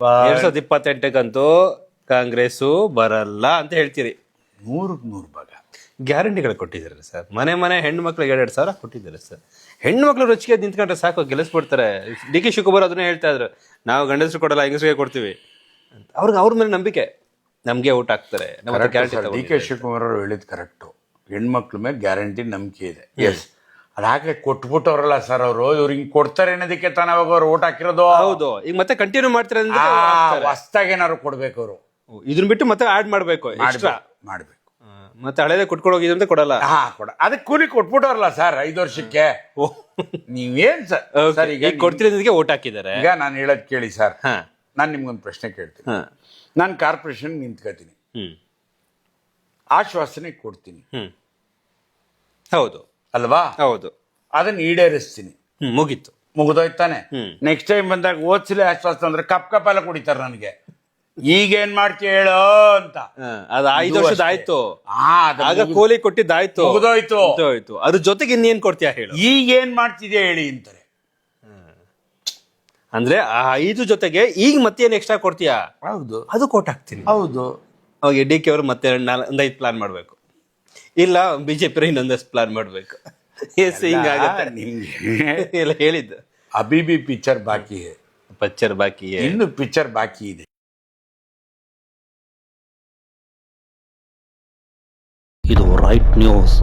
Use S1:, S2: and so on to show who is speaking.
S1: 2028ಕ್ಕಂತೂ ಕಾಂಗ್ರೆಸ್ಸು ಬರಲ್ಲ ಅಂತ ಹೇಳ್ತೀರಿ.
S2: 100% ಭಾಗ
S1: ಗ್ಯಾರಂಟಿಗಳು ಕೊಟ್ಟಿದ್ದಾರೆ ಸರ್. ಮನೆ ಹೆಣ್ಣು ಮಕ್ಳಿಗೆ 2,000 ಕೊಟ್ಟಿದ್ದಾರೆ ಸರ್. ಹೆಣ್ಣು ಮಕ್ಳು ರುಚಿಗೆ ನಿಂತ್ಕೊಂಡ್ರೆ ಸಾಕು, ಗೆಲ್ಲಿಸ್ಬಿಡ್ತಾರೆ. ಡಿ ಕೆ ಶಿವಕುಮಾರ್ ಅದನ್ನೇ ಹೇಳ್ತಾ ಇದ್ರು, ನಾವು ಗಂಡಸರು ಕೊಡಲ್ಲ ಹೆಂಗಸರಿಗೆ ಕೊಡ್ತೀವಿ ಅಂತ. ಅವ್ರ ಮೇಲೆ ನಂಬಿಕೆ, ನಮ್ಗೆ ಊಟ ಹಾಕ್ತಾರೆ.
S2: ಡಿ ಕೆ ಶಿವಕುಮಾರ್ ಅವರು ಹೇಳಿದ್ ಕರೆಕ್ಟು. ಹೆಣ್ಮಕ್ಳ ಮೇಲೆ ಗ್ಯಾರಂಟಿ ನಂಬಿಕೆ ಇದೆ. ಎಸ್, ಅದಾಗಲೇ ಕೊಟ್ಬಿಟ್ಟವ್ರಲ್ಲ ಸರ್ ಅವರು. ಇವ್ರು ಹಿಂಗ್ ಕೊಡ್ತಾರೆ ಅನ್ನೋದಕ್ಕೆ ತಾನೇ ಅವಾಗ ಅವ್ರು ಓಟ್ ಹಾಕಿರೋದು.
S1: ಹೌದು, ಈಗ ಮತ್ತೆ ಕಂಟಿನ್ಯೂ ಮಾಡ್ತಾರೆ.
S2: ಹೊಸ್ದಾಗಿ ಏನಾದ್ರು ಕೊಡ್ಬೇಕು ಅವರು.
S1: ಇದನ್ನ ಬಿಟ್ಟು ಮತ್ತೆ ಆಡ್ ಮಾಡ್ಬೇಕು, ಎಕ್ಸ್ಟ್ರಾ
S2: ಮಾಡ್ಬೇಕು.
S1: ಮತ್ತೆ ಹಳೇದೇ ಕೊಟ್ಕೊಂಡು ಹೋಗಿದಂತೆ ಕೊಡಲ್ಲ.
S2: ಅದಕ್ಕೆ ಕೂಲಿ ಕೊಟ್ಬಿಟ್ಟವ್ರಲ್ಲ ಸರ್ 5 ವರ್ಷಕ್ಕೆ. ನೀವೇನ್ ಸರ್
S1: ಈಗ ಕೊಡ್ತಿರೋದಕ್ಕೆ ಓಟ್ ಹಾಕಿದ್ದಾರೆ.
S2: ಈಗ ನಾನು ಹೇಳೋದ್ ಕೇಳಿ ಸರ್. ನಾನು ನಿಮ್ಗೊಂದು ಪ್ರಶ್ನೆ ಕೇಳ್ತೀನಿ. ನಾನು ಕಾರ್ಪೊರೇಷನ್ ನಿಂತ್ಕೋತೀನಿ, ಆಶ್ವಾಸನೆ ಕೊಡ್ತೀನಿ,
S1: ಹೌದು
S2: ಅಲ್ವಾ?
S1: ಹೌದು.
S2: ಅದನ್ನ ಈಡೇರಿಸ್ತೀನಿ, ಮುಗಿದೋಯ್ತಾನೆ. ನೆಕ್ಸ್ಟ್ ಟೈಮ್ ಬಂದಾಗ ಓದ್ಸಲೇ ಆಶ್ವಾಸನೆ ಅಂದ್ರೆ ಕಪ್ ಎಲ್ಲ ಕುಡಿತಾರೆ ನನಗೆ. ಈಗೇನ್ ಮಾಡ್ತೀಯ ಹೇಳೋ ಅಂತ.
S1: ಅದು 5 ವರ್ಷದ ಆಯ್ತು, ಆಗ ಕೋಲಿ ಕೊಟ್ಟಿದ್ದಾಯ್ತು, ಮುಗಿದೋಯ್ತು. ಅದ್ರ ಜೊತೆಗೆ ಇನ್ನೇನ್ ಕೊಡ್ತೀಯ ಹೇಳು?
S2: ಈಗೇನ್ ಮಾಡ್ತಿದ್ಯಾ ಹೇಳಿ ಅಂತಾರೆ.
S1: ಅಂದ್ರೆ ಆ 5 ಜೊತೆಗೆ ಈಗ ಮತ್ತೇನ್ ಎಕ್ಸ್ಟ್ರಾ ಕೊಡ್ತೀಯಾ?
S2: ಹೌದು,
S1: ಅದು ಕೋಟ್ ಹಾಕ್ತೀನಿ.
S2: ಹೌದು.
S1: ಅವಾಗ ಡಿ ಕೆ ಅವರು ಮತ್ತೆ 5 ಪ್ಲಾನ್ ಮಾಡ್ಬೇಕು, ಇಲ್ಲ ಬಿಜೆಪಿ ಇನ್ನೊಂದಷ್ಟು ಪ್ಲಾನ್ ಮಾಡ್ಬೇಕು. ಹಿಂಗಾಗತ್ತೆ ನಿಮ್ಗೆ ಎಲ್ಲ ಹೇಳಿದ್ದು.
S2: ಅಬಿಬಿ ಪಿಕ್ಚರ್ ಬಾಕಿ, ಇನ್ನು ಪಿಕ್ಚರ್ ಬಾಕಿ ಇದೆ.
S3: ಇದು ರೈಟ್ ನ್ಯೂಸ್.